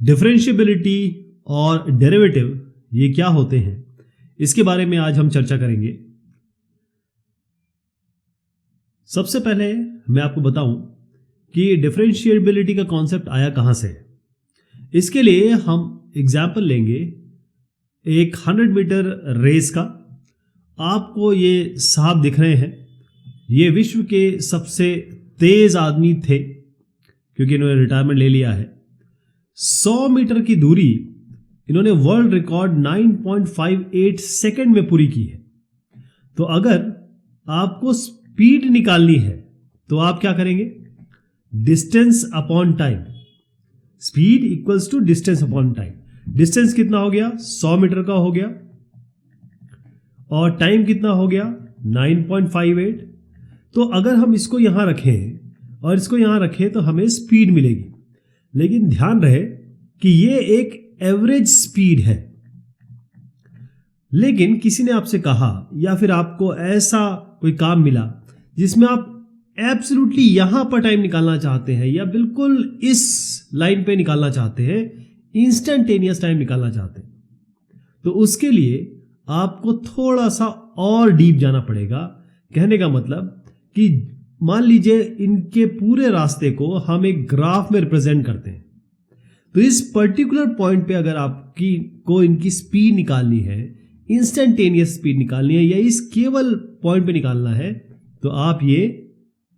Differentiability और derivative ये क्या होते हैं, इसके बारे में आज हम चर्चा करेंगे। सबसे पहले मैं आपको बताऊं कि डिफरेंशिएबिलिटी का कॉन्सेप्ट आया कहां से। इसके लिए हम एग्जाम्पल लेंगे एक 100 मीटर रेस का। आपको ये साहब दिख रहे हैं, ये विश्व के सबसे तेज आदमी थे क्योंकि इन्होंने रिटायरमेंट ले लिया है। 100 मीटर की दूरी इन्होंने वर्ल्ड रिकॉर्ड 9.58 सेकंड में पूरी की है। तो अगर आपको स्पीड निकालनी है तो आप क्या करेंगे? Distance upon time. Speed equals to distance upon time. Distance कितना हो गया? 100 मीटर का हो गया और टाइम कितना हो गया? 9.58। तो अगर हम इसको यहां रखें और इसको यहां रखें तो हमें स्पीड मिलेगी, लेकिन ध्यान रहे कि ये एक एवरेज स्पीड है। लेकिन किसी ने आपसे कहा या फिर आपको ऐसा कोई काम मिला जिसमें आप एब्सोल्युटली यहां पर टाइम निकालना चाहते हैं या बिल्कुल इस लाइन पे निकालना चाहते हैं, इंस्टेंटेनियस टाइम निकालना चाहते हैं, तो उसके लिए आपको थोड़ा सा और डीप जाना पड़ेगा। कहने का मतलब कि मान लीजिए इनके पूरे रास्ते को हम एक ग्राफ में रिप्रेजेंट करते हैं, तो इस पर्टिकुलर पॉइंट पे अगर आपकी को इनकी स्पीड निकालनी है, इंस्टेंटेनियस स्पीड निकालनी है या इस केवल पॉइंट पे निकालना है, तो आप ये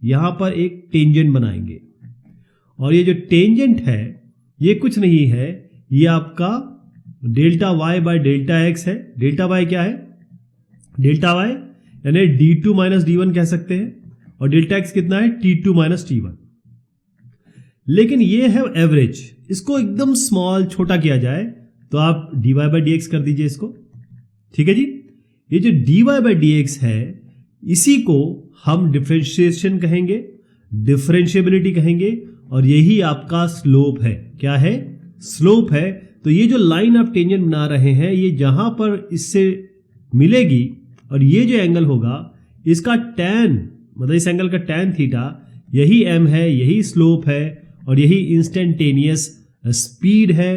यहां पर एक टेंजेंट बनाएंगे। और ये जो टेंजेंट है ये कुछ नहीं है, ये आपका delta y by delta x है। डेल्टा वाई क्या है? डेल्टा वाई यानी d2 माइनस d1 कह सकते हैं, और डेल्टा एक्स कितना है? t2 minus t1। लेकिन ये है एवरेज। इसको एकदम स्मॉल छोटा किया जाए तो आप dy बाय dx कर दीजिए इसको। ठीक है जी। ये जो dy बाय dx है इसी को हम डिफरेंशिएशन कहेंगे, डिफरेंशिएबिलिटी कहेंगे, और यही आपका स्लोप है। क्या है? स्लोप है। तो ये जो लाइन आप टेंजेंट बना रहे हैं, ये जहां पर इससे मिलेगी और ये जो एंगल होगा इसका टैन, मतलब इस एंगल का टैन थीटा, यही m है, यही स्लोप है और यही इंस्टेंटेनियस स्पीड है,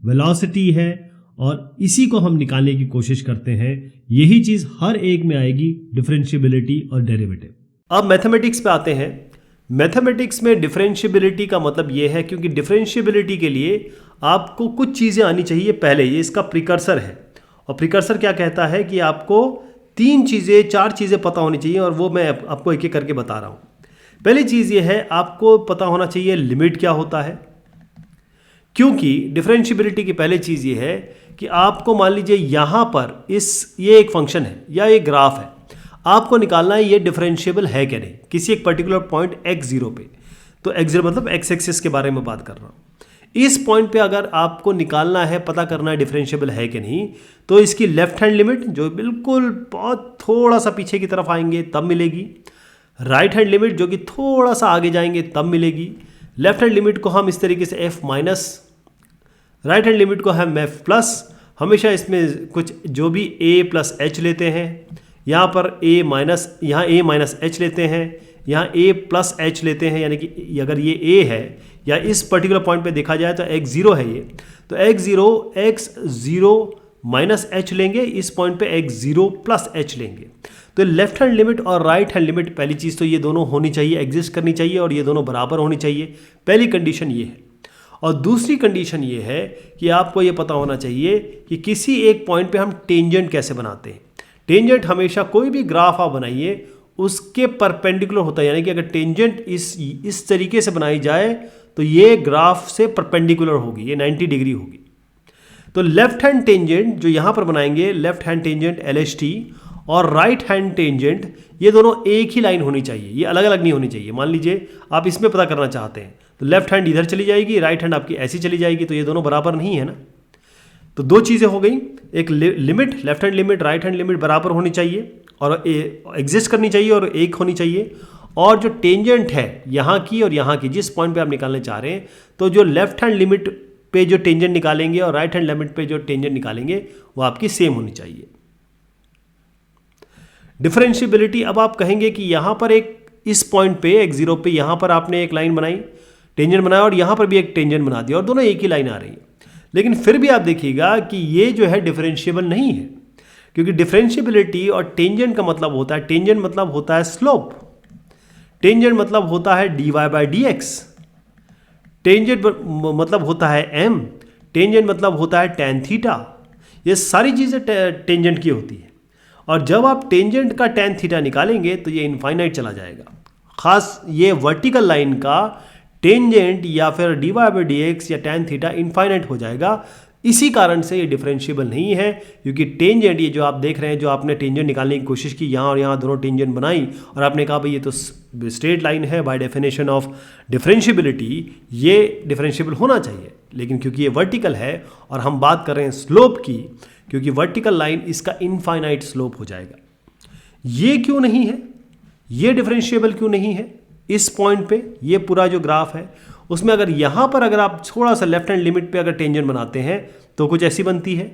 वेलोसिटी है, और इसी को हम निकालने की कोशिश करते हैं। यही चीज हर एक में आएगी, डिफरेंशिएबिलिटी और डेरिवेटिव। अब मैथमेटिक्स पे आते हैं। मैथमेटिक्स में डिफरेंशिएबिलिटी का मतलब यह है, क्योंकि डिफरेंशिएबिलिटी के लिए आपको कुछ चीजें आनी चाहिए पहले। ये इसका प्रिकर्सर है, और प्रिकर्सर क्या कहता है कि आपको 3 चीजें 4 चीजें पता होनी चाहिए, और वो मैं आपको एक एक करके बता रहा हूं। पहली चीज ये है, आपको पता होना चाहिए लिमिट क्या होता है, क्योंकि डिफरेंशिएबिलिटी की पहली चीज ये है कि आपको मान लीजिए यहां पर ये एक फंक्शन है या एक ग्राफ है, आपको निकालना है ये डिफरेंशिएबल है क्या नहीं किसी एक पर्टिकुलर पॉइंट x0 पे। तो x0 मतलब x एक्सिस के बारे में बात कर रहा हूं। इस पॉइंट पे अगर आपको निकालना है, पता करना है डिफरेंशिएबल है कि नहीं, तो इसकी लेफ्ट हैंड लिमिट जो बिल्कुल बहुत थोड़ा सा पीछे की तरफ आएंगे तब मिलेगी, राइट हैंड लिमिट जो कि थोड़ा सा आगे जाएंगे तब मिलेगी। लेफ्ट हैंड लिमिट को हम इस तरीके से f minus, right hand limit को हम f प्लस, हमेशा इसमें कुछ जो भी a प्लस h लेते हैं, यहाँ पर a माइनस, यहाँ a माइनस h लेते हैं, यहाँ a प्लस h लेते हैं, यानी कि अगर ये a है या इस पर्टिकुलर पॉइंट पे देखा जाए तो x0 है ये, तो x0 माइनस h लेंगे, इस पॉइंट पे x0 प्लस h लेंगे। तो लेफ्ट हैंड लिमिट और राइट हैंड लिमिट, पहली चीज़ तो ये दोनों होनी चाहिए, एग्जिस्ट करनी चाहिए, और ये दोनों बराबर होनी चाहिए। पहली कंडीशन ये है। और दूसरी कंडीशन ये है कि आपको ये पता होना चाहिए कि किसी एक पॉइंट पे हम टेंजेंट कैसे बनाते हैं। टेंजेंट हमेशा कोई भी ग्राफ आप बनाइए उसके परपेंडिकुलर होता है, यानी कि अगर टेंजेंट इस तरीके से बनाई जाए तो ये ग्राफ से परपेंडिकुलर होगी, ये 90 डिग्री होगी। तो लेफ्ट हैंड टेंजेंट जो यहाँ पर बनाएंगे, लेफ्ट हैंड टेंजेंट LHT और राइट हैंड टेंजेंट, ये दोनों एक ही लाइन होनी चाहिए, ये अलग अलग नहीं होनी चाहिए। मान लीजिए आप इसमें पता करना चाहते हैं तो लेफ्ट हैंड इधर चली जाएगी, राइट हैंड आपकी ऐसी चली जाएगी, तो ये दोनों बराबर नहीं है ना। तो 2 चीज़ें हो गई, एक limit, left hand limit, right hand limit बराबर होनी चाहिए और एग्जिस्ट करनी चाहिए और एक होनी चाहिए। और जो टेंजेंट है यहाँ की और यहाँ की, जिस पॉइंट पे आप निकालने चाह रहे हैं, तो जो लेफ्ट हैंड लिमिट पे जो टेंजेंट निकालेंगे और राइट हैंड लिमिट पे जो टेंजेंट निकालेंगे वो आपकी सेम होनी चाहिए। डिफरेंशिएबिलिटी, अब आप कहेंगे कि यहाँ पर एक इस पॉइंट पे x0 पे यहाँ पर आपने एक लाइन बनाई, टेंजेंट बनाया और यहाँ पर भी एक टेंजेंट बना दिया और दोनों एक ही लाइन आ रही है, लेकिन फिर भी आप देखिएगा कि ये जो है डिफरेंशिएबल नहीं है, क्योंकि डिफरेंशिएबिलिटी और टेंजेंट का मतलब होता है, टेंजेंट मतलब होता है स्लोप, टेंजेंट मतलब होता है dy by D x, tangent मतलब होता है m, टेंजेंट मतलब होता है tan थीटा। ये सारी चीज़ें टेंजेंट की होती है, और जब आप टेंजेंट का tan थीटा निकालेंगे तो ये इनफाइनाइट चला जाएगा। खास ये वर्टिकल लाइन का टेंजेंट या फिर dy बाई डी एक्स या tan थीटा इनफाइनाइट हो जाएगा। इसी कारण से ये डिफरेंशिएबल नहीं है, क्योंकि टेंजेंट, ये जो आप देख रहे हैं, जो आपने टेंजेंट निकालने की कोशिश की, यहाँ और यहाँ दोनों टेंजेंट बनाई और आपने कहा भाई ये तो स्ट्रेट लाइन है, बाय डेफिनेशन ऑफ डिफरेंशिएबिलिटी ये डिफरेंशिएबल होना चाहिए, लेकिन क्योंकि ये वर्टिकल है और हम बात कर रहे हैं स्लोप की, क्योंकि वर्टिकल लाइन इसका इनफाइनाइट स्लोप हो जाएगा। ये क्यों नहीं है, ये डिफरेंशिएबल क्यों नहीं है इस पॉइंट पे? ये पूरा जो ग्राफ है उसमें अगर यहाँ पर अगर आप थोड़ा सा लेफ्ट हैंड लिमिट पे अगर टेंजेंट बनाते हैं तो कुछ ऐसी बनती है,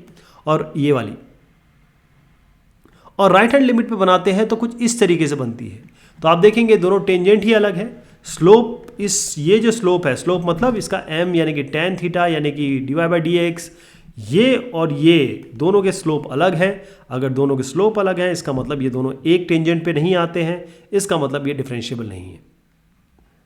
और ये वाली, और राइट हैंड लिमिट पे बनाते हैं तो कुछ इस तरीके से बनती है। तो आप देखेंगे दोनों टेंजेंट ही अलग है। स्लोप, ये जो स्लोप है, स्लोप मतलब इसका m यानी कि tan थीटा यानी कि dy बाई डी एक्स, ये और ये दोनों के स्लोप अलग है। अगर दोनों के स्लोप अलग है इसका मतलब ये दोनों एक टेंजेंट पे नहीं आते हैं, इसका मतलब ये डिफरेंशिएबल नहीं है।